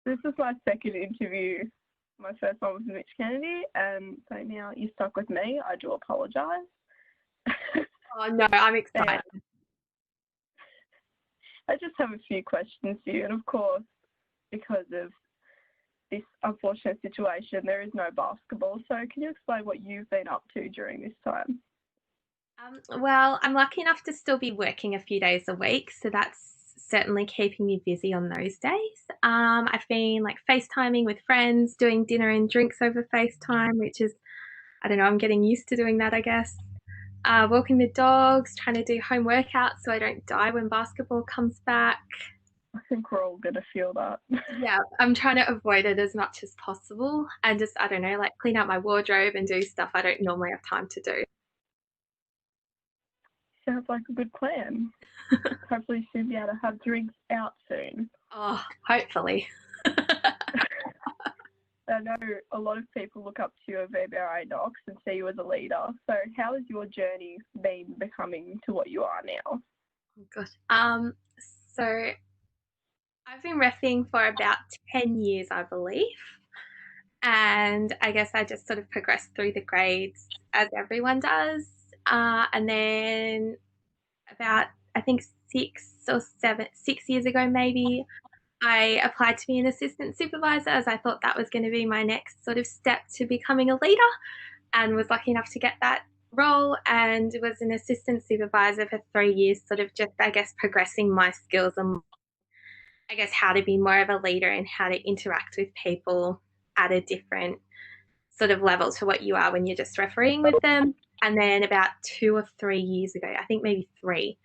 This is my second interview. My first one was with Mitch Kennedy, and so now you're stuck with me. I do apologise. Oh no, I'm excited. I just have a few questions for you, and of course, because of this unfortunate situation, there is no basketball. So can you explain what you've been up to during this time? Well, I'm lucky enough to still be working a few days a week, so that's certainly keeping me busy on those days. I've been like FaceTiming with friends, doing dinner and drinks over FaceTime, which is, I don't know, I'm getting used to doing that, I guess. Walking the dogs, trying to do home workouts so I don't die when basketball comes back. I think we're all going to feel that. Yeah, I'm trying to avoid it as much as possible and just, I don't know, like clean out my wardrobe and do stuff I don't normally have time to do. Sounds like a good plan. Hopefully you should be able to have drinks out soon. Oh, hopefully. I know a lot of people look up to you at VBRA Knox and see you as a leader. So how has your journey been becoming to what you are now? Oh, God. So I've been reffing for about 10 years, I believe. And I guess I just sort of progressed through the grades as everyone does. And then about, I think 6 years ago, maybe, I applied to be an assistant supervisor as I thought that was going to be my next sort of step to becoming a leader, and was lucky enough to get that role and was an assistant supervisor for 3 years, sort of just, I guess, progressing my skills and I guess how to be more of a leader and how to interact with people at a different sort of level to what you are when you're just refereeing with them. And then about 2 or 3 years ago, I think maybe 3,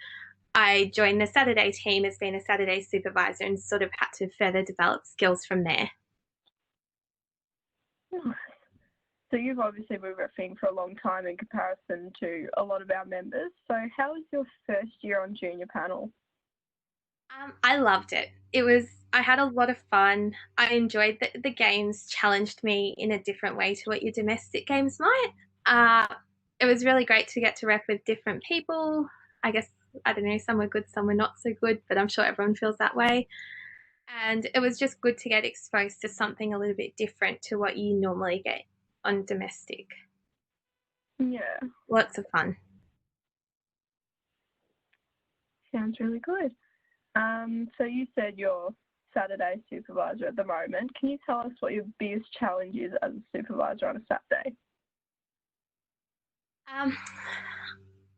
I joined the Saturday team as being a Saturday supervisor and sort of had to further develop skills from there. So you've obviously been refereeing for a long time in comparison to a lot of our members. So how was your first year on junior panel? I loved it. I had a lot of fun. I enjoyed the games challenged me in a different way to what your domestic games might. It was really great to get to ref with different people. I guess, I don't know, some were good, some were not so good, but I'm sure everyone feels that way. And it was just good to get exposed to something a little bit different to what you normally get on domestic. Yeah, Lots of fun. sounds really good. So you said you're Saturday supervisor at the moment. Can you tell us what your biggest challenge is as a supervisor on a Saturday?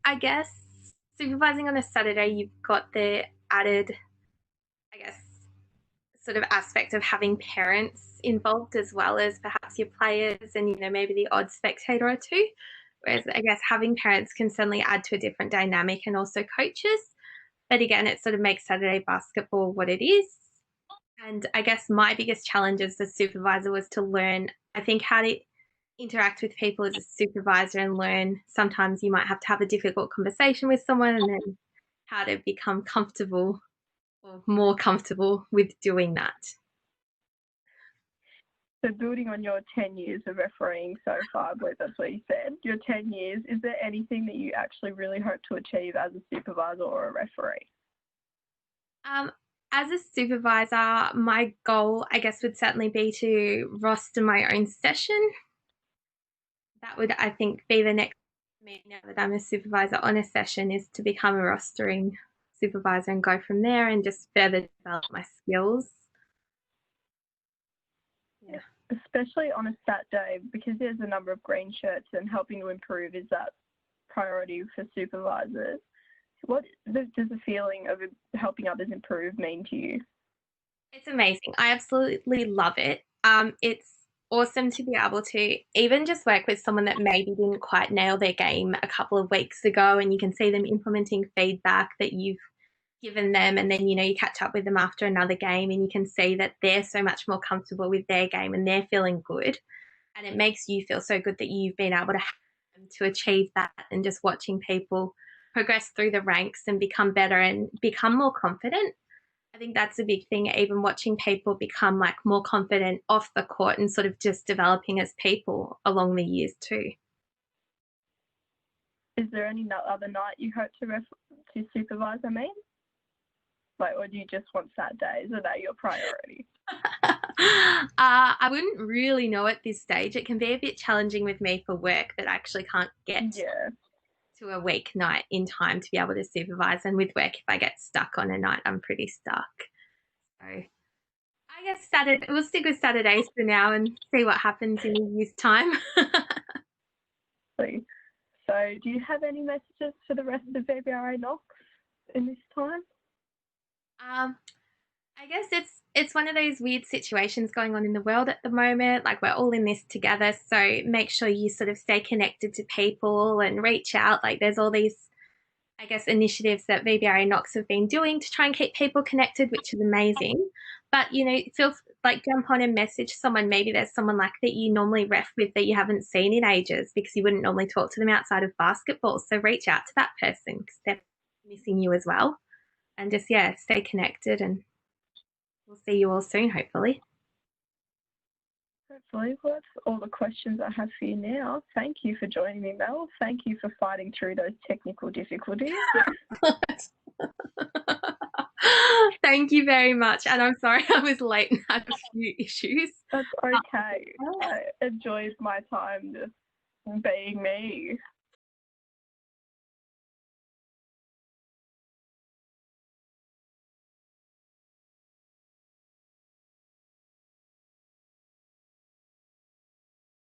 I guess supervising on a Saturday, you've got the added, I guess, sort of aspect of having parents involved as well as perhaps your players and, you know, maybe the odd spectator or two. Whereas I guess having parents can certainly add to a different dynamic, and also coaches. But again, it sort of makes Saturday basketball what it is. And I guess my biggest challenge as a supervisor was to learn, I think, how to interact with people as a supervisor and learn sometimes you might have to have a difficult conversation with someone, and then how to become comfortable or more comfortable with doing that. So building on your 10 years of refereeing so far, I believe that's what you said, your 10 years, is there anything that you actually really hope to achieve as a supervisor or a referee? As a supervisor, my goal, I guess, would certainly be to roster my own session. That would, I think, be the next me now that I'm a supervisor on a session, is to become a rostering supervisor and go from there and just further develop my skills. Yeah. Especially on a Saturday, because there's a number of green shirts and helping to improve is that priority for supervisors. What does the feeling of helping others improve mean to you? It's amazing. I absolutely love it. It's awesome to be able to even just work with someone that maybe didn't quite nail their game a couple of weeks ago, and you can see them implementing feedback that you've given them, and then, you know, you catch up with them after another game and you can see that they're so much more comfortable with their game and they're feeling good, and it makes you feel so good that you've been able to achieve that, and just watching people progress through the ranks and become better and become more confident. I think that's a big thing, even watching people become like more confident off the court and sort of just developing as people along the years too. Is there any other night you hope to supervise, I mean? Like, or do you just want Saturdays? Are they your priority? I wouldn't really know at this stage. It can be a bit challenging with me for work that I actually can't get Yeah, to a weeknight in time to be able to supervise. And with work, if I get stuck on a night, I'm pretty stuck. So I guess Saturday, we'll stick with Saturdays for now and see what happens in a year's time. please. So do you have any messages for the rest of VBRA Knox in this time? I guess it's one of those weird situations going on in the world at the moment. Like we're all in this together, so make sure you sort of stay connected to people and reach out. Like there's all these, I guess, initiatives that VBRA Knox have been doing to try and keep people connected, which is amazing. But feel like jump on and message someone. Maybe there's someone like that you normally ref with that you haven't seen in ages because you wouldn't normally talk to them outside of basketball. So reach out to that person because they're missing you as well. And just stay connected and we'll see you all soon, hopefully. Hopefully. Well, that's all the questions I have for you now. Thank you for joining me, Mel. Thank you for fighting through those technical difficulties. Thank you very much. And I'm sorry I was late and had a few issues. That's okay. I enjoyed my time just being me.